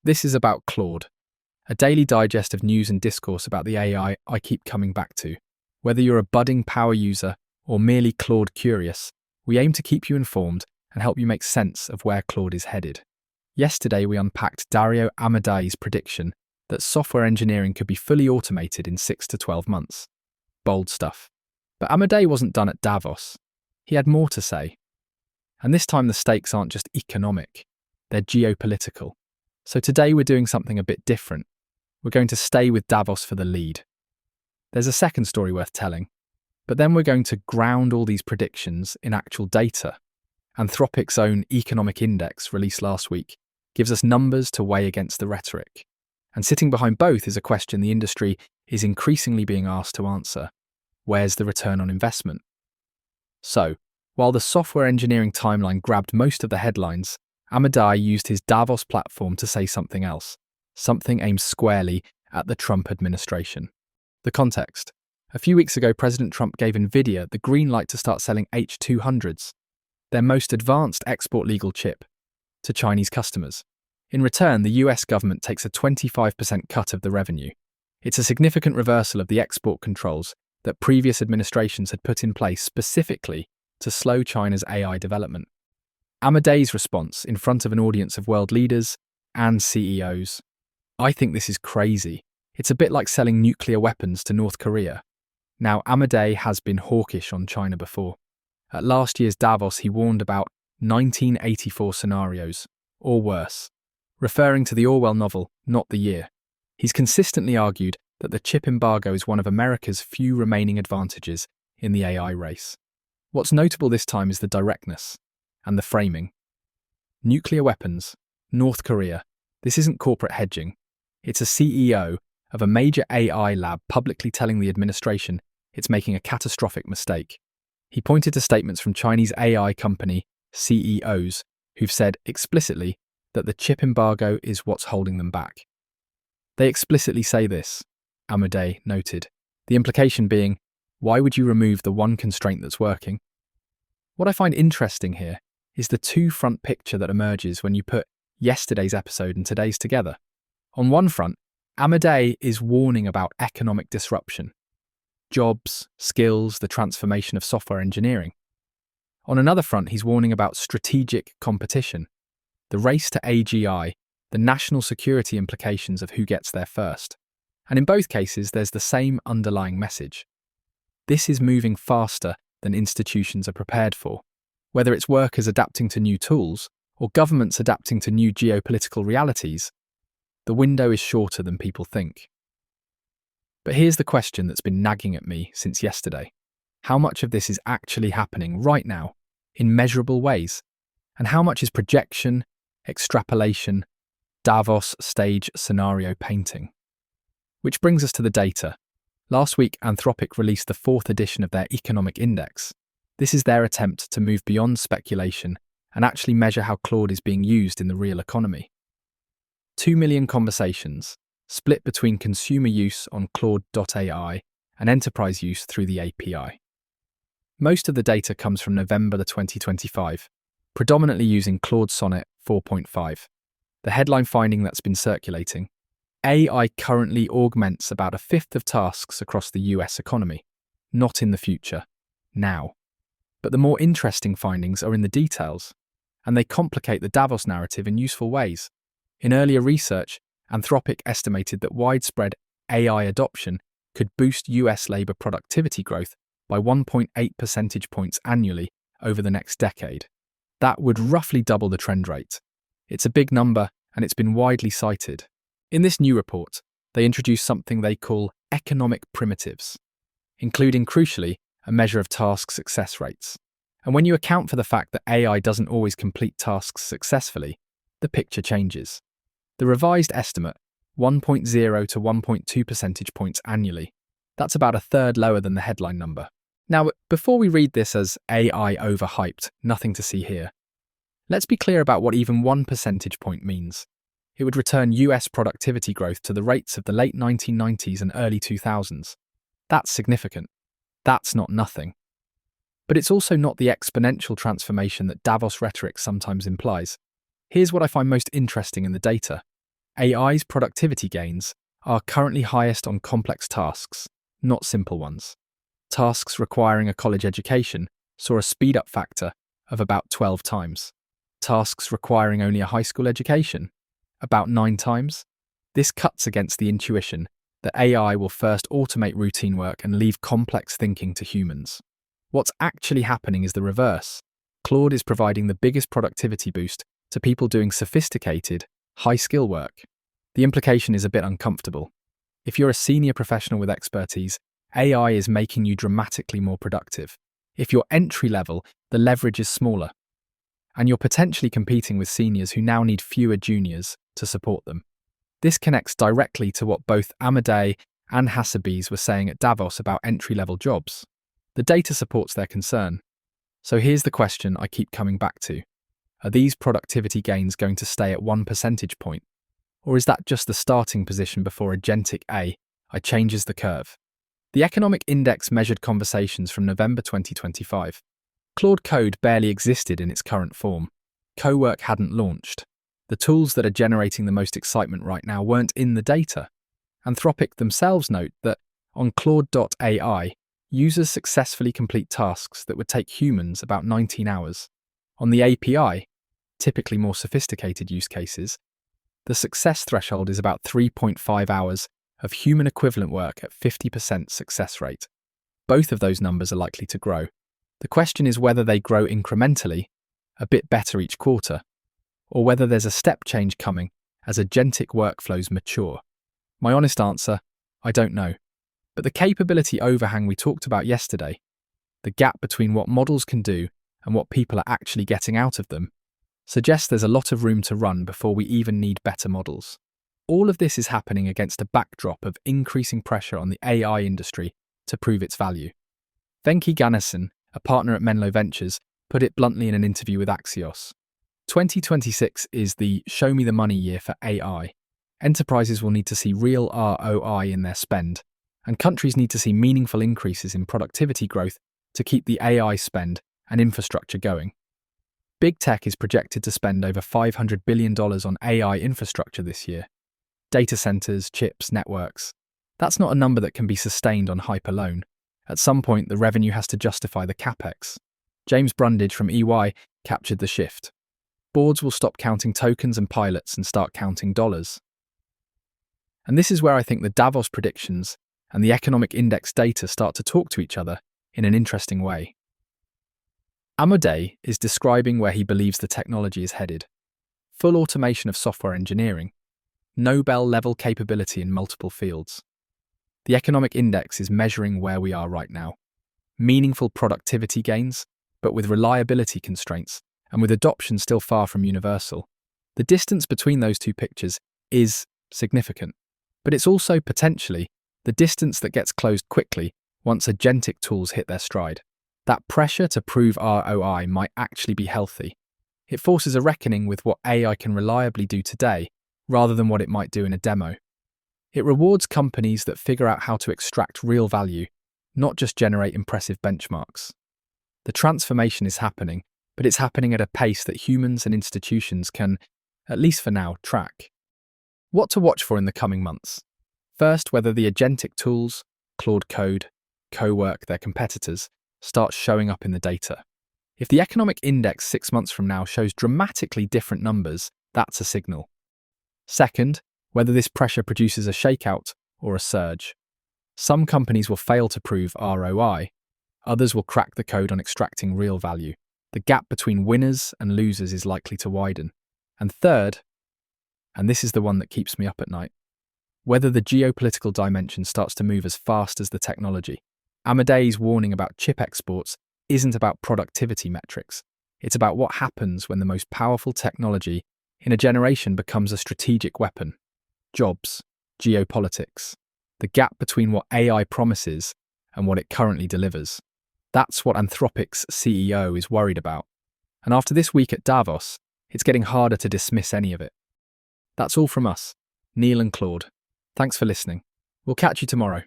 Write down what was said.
This is about Claude, a daily digest of news and discourse about the AI I keep coming back to. Whether you're a budding power user or merely Claude curious, we aim to keep you informed and help you make sense of where Claude is headed. Yesterday, we unpacked Dario Amodei's prediction that software engineering could be fully automated in 6 to 12 months. Bold stuff. But Amodei wasn't done at Davos. He had more to say. And this time the stakes aren't just economic, they're geopolitical. So today we're doing something a bit different. We're going to stay with Davos for the lead. There's a second story worth telling, but then we're going to ground all these predictions in actual data. Anthropic's own economic index, released last week, gives us numbers to weigh against the rhetoric. And sitting behind both is a question the industry is increasingly being asked to answer. Where's the return on investment? So, while the software engineering timeline grabbed most of the headlines, Amodei used his Davos platform to say something else, something aimed squarely at the Trump administration. The context. A few weeks ago, President Trump gave NVIDIA the green light to start selling H200s, their most advanced export legal chip, to Chinese customers. In return, the US government takes a 25% cut of the revenue. It's a significant reversal of the export controls that previous administrations had put in place specifically to slow China's AI development. Amodei's response in front of an audience of world leaders and CEOs. I think this is crazy. It's a bit like selling nuclear weapons to North Korea. Now, Amodei has been hawkish on China before. At last year's Davos, he warned about 1984 scenarios, or worse, referring to the Orwell novel, not the year. He's consistently argued that the chip embargo is one of America's few remaining advantages in the AI race. What's notable this time is the directness and the framing. Nuclear weapons, North Korea. This isn't corporate hedging. It's a CEO of a major AI lab publicly telling the administration it's making a catastrophic mistake. He pointed to statements from Chinese AI company CEOs who've said explicitly that the chip embargo is what's holding them back. They explicitly say this, Amodei noted, the implication being, why would you remove the one constraint that's working? What I find interesting here is the two-front picture that emerges when you put yesterday's episode and today's together. On one front, Amodei is warning about economic disruption, jobs, skills, the transformation of software engineering. On another front, he's warning about strategic competition, the race to AGI, the national security implications of who gets there first. And in both cases, there's the same underlying message. This is moving faster than institutions are prepared for. Whether it's workers adapting to new tools or governments adapting to new geopolitical realities, the window is shorter than people think. But here's the question that's been nagging at me since yesterday. How much of this is actually happening right now, in measurable ways? And how much is projection, extrapolation, Davos stage scenario painting? Which brings us to the data. Last week, Anthropic released the 4th edition of their economic index. This is their attempt to move beyond speculation and actually measure how Claude is being used in the real economy. 2 million conversations, split between consumer use on Claude.ai and enterprise use through the API. Most of the data comes from November 2025, predominantly using Claude Sonnet 4.5. The headline finding that's been circulating: AI currently augments about a fifth of tasks across the US economy. Not in the future, now. But the more interesting findings are in the details, and they complicate the Davos narrative in useful ways. In earlier research, Anthropic estimated that widespread AI adoption could boost US labor productivity growth by 1.8 percentage points annually over the next decade. That would roughly double the trend rate. It's a big number, and it's been widely cited. In this new report, they introduce something they call economic primitives, including, crucially, a measure of task success rates. And when you account for the fact that AI doesn't always complete tasks successfully, the picture changes. The revised estimate, 1.0 to 1.2 percentage points annually. That's about a third lower than the headline number. Now, before we read this as AI overhyped, nothing to see here, let's be clear about what even 1 percentage point means. It would return US productivity growth to the rates of the late 1990s and early 2000s. That's significant. That's not nothing. But it's also not the exponential transformation that Davos rhetoric sometimes implies. Here's what I find most interesting in the data. AI's productivity gains are currently highest on complex tasks, not simple ones. Tasks requiring a college education saw a speed-up factor of about 12 times. Tasks requiring only a high school education, about 9 times. This cuts against the intuition that AI will first automate routine work and leave complex thinking to humans. What's actually happening is the reverse. Claude is providing the biggest productivity boost to people doing sophisticated, high-skill work. The implication is a bit uncomfortable. If you're a senior professional with expertise, AI is making you dramatically more productive. If you're entry-level, the leverage is smaller. And you're potentially competing with seniors who now need fewer juniors to support them. This connects directly to what both Amodei and Hassabiz were saying at Davos about entry-level jobs. The data supports their concern. So here's the question I keep coming back to. Are these productivity gains going to stay at 1 percentage point? Or is that just the starting position before agentic AI changes the curve? The Economic Index measured conversations from November 2025. Claude Code barely existed in its current form. Cowork hadn't launched. The tools that are generating the most excitement right now weren't in the data. Anthropic themselves note that on Claude.ai, users successfully complete tasks that would take humans about 19 hours. On the API, typically more sophisticated use cases, the success threshold is about 3.5 hours of human equivalent work at 50% success rate. Both of those numbers are likely to grow. The question is whether they grow incrementally, a bit better each quarter, or whether there's a step change coming as agentic workflows mature. My honest answer, I don't know. But the capability overhang we talked about yesterday, the gap between what models can do and what people are actually getting out of them, suggests there's a lot of room to run before we even need better models. All of this is happening against a backdrop of increasing pressure on the AI industry to prove its value. Venki Ganesan, a partner at Menlo Ventures, put it bluntly in an interview with Axios. 2026 is the show me the money year for AI. Enterprises will need to see real ROI in their spend, and countries need to see meaningful increases in productivity growth to keep the AI spend and infrastructure going. Big tech is projected to spend over $500 billion on AI infrastructure this year. Data centers, chips, networks. That's not a number that can be sustained on hype alone. At some point, the revenue has to justify the capex. James Brundage from EY captured the shift. Boards will stop counting tokens and pilots and start counting dollars. And this is where I think the Davos predictions and the economic index data start to talk to each other in an interesting way. Amodei is describing where he believes the technology is headed. Full automation of software engineering, Nobel-level capability in multiple fields. The economic index is measuring where we are right now. Meaningful productivity gains, but with reliability constraints, and with adoption still far from universal. The distance between those two pictures is significant, but it's also potentially the distance that gets closed quickly once agentic tools hit their stride. That pressure to prove ROI might actually be healthy. It forces a reckoning with what AI can reliably do today, rather than what it might do in a demo. It rewards companies that figure out how to extract real value, not just generate impressive benchmarks. The transformation is happening, but it's happening at a pace that humans and institutions can, at least for now, track. What to watch for in the coming months? First, whether the agentic tools, Claude Code, Cowork, their competitors, start showing up in the data. If the economic index 6 months from now shows dramatically different numbers, that's a signal. Second, whether this pressure produces a shakeout or a surge. Some companies will fail to prove ROI, others will crack the code on extracting real value. The gap between winners and losers is likely to widen. And third, and this is the one that keeps me up at night, whether the geopolitical dimension starts to move as fast as the technology. Amodei's warning about chip exports isn't about productivity metrics. It's about what happens when the most powerful technology in a generation becomes a strategic weapon. Jobs, geopolitics, the gap between what AI promises and what it currently delivers. That's what Anthropic's CEO is worried about. And after this week at Davos, it's getting harder to dismiss any of it. That's all from us, Neil and Claude. Thanks for listening. We'll catch you tomorrow.